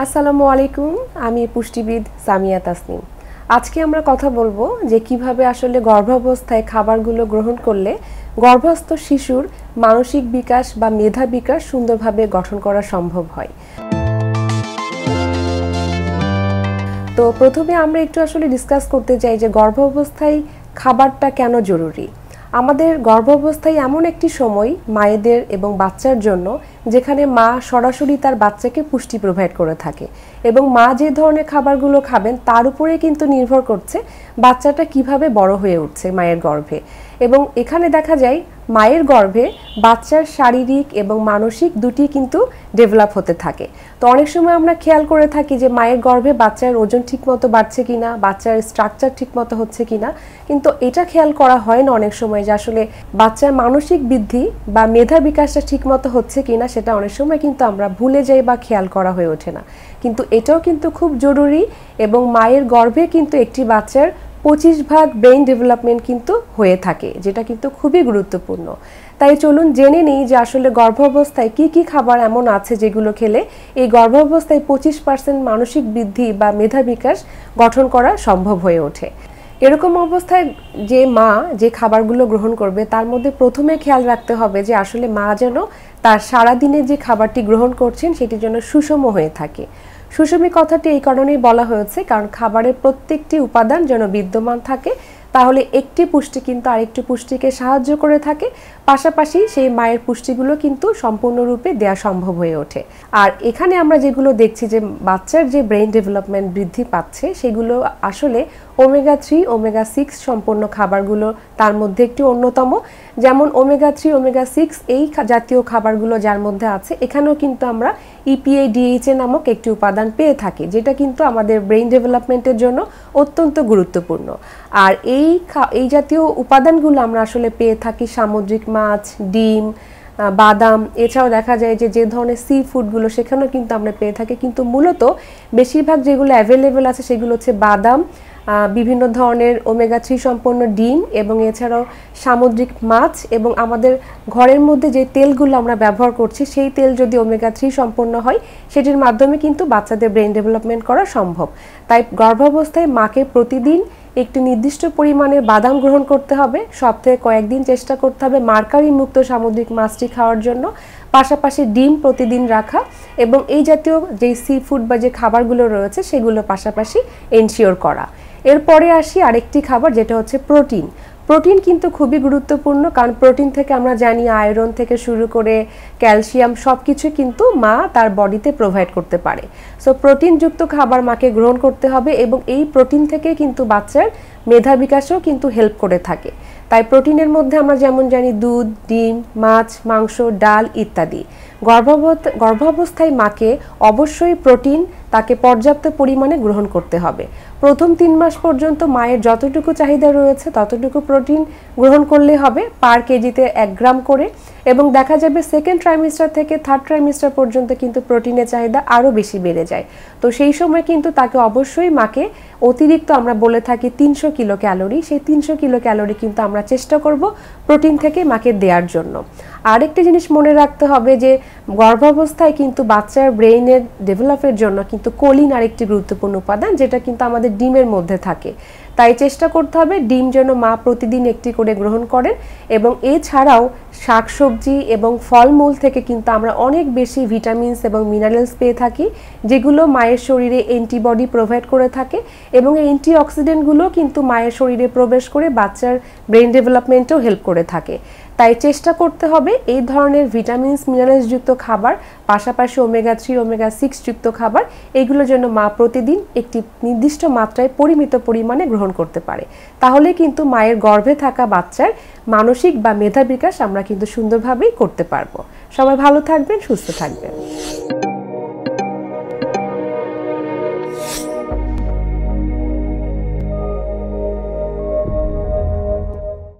আসসালামু আলাইকুম। আমি পুষ্টিবিদ সামিয়া তাসনিম। আজকে আমরা কথা বলবো যে কিভাবে আসলে গর্ভাবস্থায় খাবারগুলো গ্রহণ করলে গর্ভস্থ শিশুর মানসিক বিকাশ বা মেধা বিকাশ সুন্দরভাবে গঠন করা সম্ভব হয়। তো প্রথমে আমরা একটু আসলে ডিসকাস করতে চাই যে গর্ভাবস্থায় খাবারটা কেন জরুরি। আমাদের গর্ভাবস্থায় এমন একটি সময় মায়েদের এবং বাচ্চার জন্য যেখানে মা সরাসরি তার বাচ্চাকে পুষ্টি প্রোভাইড করে থাকে এবং মা যে ধরনের খাবারগুলো খাবেন তার উপরে কিন্তু নির্ভর করছে বাচ্চাটা কিভাবে বড় হয়ে উঠছে মায়ের গর্ভে। এবং এখানে দেখা যায় মায়ের গর্ভে বাচ্চার শারীরিক এবং মানসিক দুটি কিন্তু ডেভেলপ হতে থাকে। তো অনেক সময় আমরা খেয়াল করে থাকি যে মায়ের গর্ভে বাচ্চার ওজন ঠিকমতো বাড়ছে কিনা, বাচ্চার স্ট্রাকচার ঠিকমতো হচ্ছে কিনা, কিন্তু এটা খেয়াল করা হয় না অনেক সময় যে আসলে বাচ্চার মানসিক বৃদ্ধি বা মেধা বিকাশটা ঠিকমতো হচ্ছে কিনা সেটা অনেক সময় কিন্তু আমরা ভুলে যাই বা খেয়াল করা হয়ে ওঠে না। কিন্তু এটাও কিন্তু খুব জরুরি এবং মায়ের গর্ভে কিন্তু একটি বাচ্চার 25% ব্রেইন ডেভেলপমেন্ট কিন্তু হয়ে থাকে, যেটা কিন্তু খুবই গুরুত্বপূর্ণ। তাই চলুন জেনে নিই যে আসলে গর্ভাবস্থায় কি কি খাবার এমন আছে যেগুলো খেলে এই গর্ভাবস্থায় 25% মানসিক বৃদ্ধি বা মেধা বিকাশ গঠন করা সম্ভব হয়ে ওঠে। এরকম অবস্থায় যে মা যে খাবারগুলো গ্রহণ করবে তার মধ্যে প্রথমে খেয়াল রাখতে হবে যে আসলে মা যেন তার সারাদিনে যে খাবারটি গ্রহণ করছেন সেটির জন্য সুষম হয়ে থাকে। সুষমী কথাটি এই কারণেই বলা হয়েছে কারণ খাবারের প্রত্যেকটি উপাদান যেন বিদ্যমান থাকে, তাহলে একটি পুষ্টি কিন্তু আরেকটি পুষ্টিকে সাহায্য করে থাকে, পাশাপাশি সেই মায়ের পুষ্টিগুলো কিন্তু সম্পূর্ণরূপে দেওয়া সম্ভব হয়ে ওঠে। আর এখানে আমরা যেগুলো দেখছি যে বাচ্চার যে ব্রেইন ডেভেলপমেন্ট বৃদ্ধি পাচ্ছে সেগুলো আসলে ওমেগা 3 ওমেগা 6 সম্পন্ন খাবারগুলো তার মধ্যে একটি অন্যতম। যেমন ওমেগা 3 ওমেগা 6 এই জাতীয় খাবারগুলো যার মধ্যে আছে এখানেও কিন্তু আমরা EPA DHA নামক একটি উপাদান পেয়ে থাকি, যেটা কিন্তু আমাদের ব্রেইন ডেভেলপমেন্টের জন্য অত্যন্ত গুরুত্বপূর্ণ। আর এই জাতীয় উপাদানগুলো আমরা আসলে পেয়ে থাকি সামুদ্রিক মাছ, ডিম, বাদাম, এছাড়াও দেখা যায় যে ধরনের সি ফুডগুলো সেখানেও কিন্তু আমরা পেয়ে থাকি। কিন্তু মূলত বেশিরভাগ যেগুলো অ্যাভেলেবেল আছে সেগুলো হচ্ছে বাদাম, বিভিন্ন ধরনের ওমেগা 3 সম্পন্ন ডিম এবং এছাড়াও সামুদ্রিক মাছ, এবং আমাদের ঘরের মধ্যে যে তেলগুলো আমরা ব্যবহার করছি সেই তেল যদি ওমেগা 3 সম্পন্ন হয় সেটির মাধ্যমে কিন্তু বাচ্চাদের ব্রেন ডেভেলপমেন্ট করা সম্ভব। তাই গর্ভাবস্থায় মাকে প্রতিদিন একটি নির্দিষ্ট পরিমাণের বাদাম গ্রহণ করতে হবে, সপ্তাহে কয়েকদিন চেষ্টা করতে হবে মার্কারি মুক্ত সামুদ্রিক মাছটি খাওয়ার জন্য, পাশাপাশি ডিম প্রতিদিন রাখা এবং এই জাতীয় যে সি ফুড বা যে খাবারগুলো রয়েছে সেগুলো পাশাপাশি এনশিওর করা। এরপরে আসি আরেকটি খাবার যেটা হচ্ছে প্রোটিন। প্রোটিন কিন্তু খুবই গুরুত্বপূর্ণ কারণ প্রোটিন থেকে আমরা জানি আয়রন থেকে শুরু করে ক্যালসিয়াম সব কিছু কিন্তু মা তার বডিতে প্রোভাইড করতে পারে। সো প্রোটিনযুক্ত খাবার মাকে গ্রহণ করতে হবে এবং এই প্রোটিন থেকে কিন্তু বাচ্চার মেধা বিকাশেও কিন্তু হেল্প করে থাকে। তাই প্রোটিনের মধ্যে আমরা যেমন জানি দুধ, ডিম, মাছ, মাংস, ডাল ইত্যাদি। গর্ভাবস্থায় মাকে অবশ্যই প্রোটিন তাকে পর্যাপ্ত পরিমাণে গ্রহণ করতে হবে। প্রথম 3 মাস পর্যন্ত মায়ের যতটুকু চাহিদা রয়েছে ততটুকু প্রোটিন গ্রহণ করলে হবে, পার কেজিতে 1 গ্রাম করে, এবং দেখা যাবে সেকেন্ড ট্রাইমিস্টার থেকে থার্ড ট্রাইমিস্টার পর্যন্ত কিন্তু প্রোটিনের চাহিদা আরও বেশি বেড়ে যায়। তো সেই সময় কিন্তু তাকে অবশ্যই মাকে অতিরিক্ত আমরা বলে থাকি 300 কিলো ক্যালোরি, সেই 300 কিলো ক্যালোরি কিন্তু আমরা চেষ্টা করব প্রোটিন থেকে মাকে দেওয়ার জন্য। আরেকটি জিনিস মনে রাখতে হবে যে গর্ভাবস্থায় কিন্তু বাচ্চার ব্রেইনের ডেভেলপের জন্য কিন্তু কোলিন আরেকটি গুরুত্বপূর্ণ উপাদান যেটা কিন্তু আমাদের ডিমের মধ্যে থাকে। তাই চেষ্টা করতে হবে ডিম যেন মা প্রতিদিন একটি করে গ্রহণ করেন, এবং এছাড়াও শাকসবজি এবং ফলমূল থেকে কিন্তু আমরা অনেক বেশি ভিটামিনস এবং মিনারেলস পেয়ে থাকি যেগুলো মায়ের শরীরে অ্যান্টিবডি প্রোভাইড করে থাকে, এবং এই অ্যান্টিঅক্সিডেন্টগুলো কিন্তু মায়ের শরীরে প্রবেশ করে বাচ্চার ব্রেন ডেভেলপমেন্টেও হেল্প করে থাকে। তাই চেষ্টা করতে হবে এই ধরনের ভিটামিনস মিনারেলসযুক্ত খাবার, পাশাপাশি ওমেগা 3 ওমেগা 6 যুক্ত খাবার, এগুলো যেন মা প্রতিদিন একটি নির্দিষ্ট মাত্রায় পরিমিত পরিমাণে গ্রহণ করতে পারে। তাহলে কিন্তু মায়ের গর্ভে থাকা বাচ্চার মানসিক বা মেধা বিকাশ আমরা কিন্তু সুন্দরভাবেই করতে পারবো। সবাই ভালো থাকবেন, সুস্থ থাকবেন।